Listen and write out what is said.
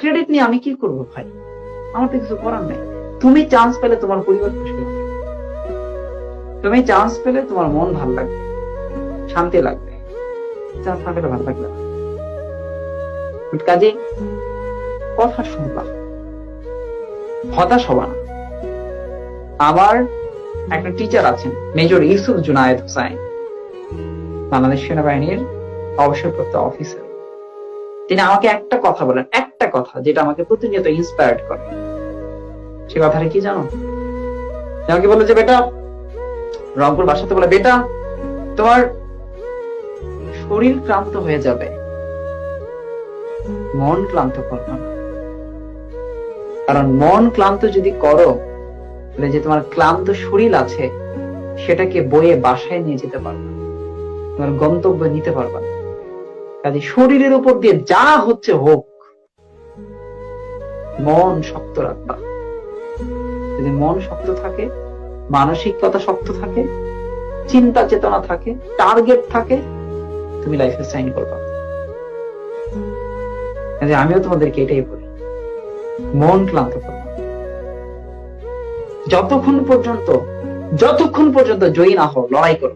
Credit নিয়ে আমি কি করবো ভাই? আমার তো কিছু করার নেই। তুমি চান্স পেলে তোমার পরিবার খুশি হবে, তুমি চান্স পেলে তোমার মন ভালো লাগবে, শান্তি লাগবে, চান্স না পেলে ভালো লাগবে না। কাজে কথা শুনবা, হতাশ হবা না। আমার একটা টিচার আছেন, মেজর ইউসুফ জুনায়েদ হুসাইন, বাংলাদেশ সেনাবাহিনীর অবসরপ্রাপ্ত অফিসার। তিনি আমাকে একটা কথা বলেন, একটা কথা যেটা আমাকে প্রতিনিয়ত ইন্সপায়ার্ড করে। সে কথাটা কি জানো? আমাকে বলে যে বেটা, রংপুর বাসাতে বলে, বেটা তোমার শরীর ক্লান্ত হয়ে যাবে, মন ক্লান্ত করবে না। কারণ মন ক্লান্ত যদি করো, তাহলে যে তোমার ক্লান্ত শরীর আছে সেটাকে বয়ে বাসায় নিয়ে যেতে পারবে, তোমার গন্তব্য নিতে পারবে না। কাজে শরীরের উপর দিয়ে যা হচ্ছে হোক, মন শক্ত রাখবা। যদি মন শক্ত থাকে, মানসিকতা শক্ত থাকে, চিন্তা চেতনা থাকে, টার্গেট থাকে, তুমি লাইফে সাইন করবা। আমিও তোমাদেরকে এটাই বলি, মন ক্লান্ত করবা। যতক্ষণ পর্যন্ত জয়ী না হও, লড়াই করো।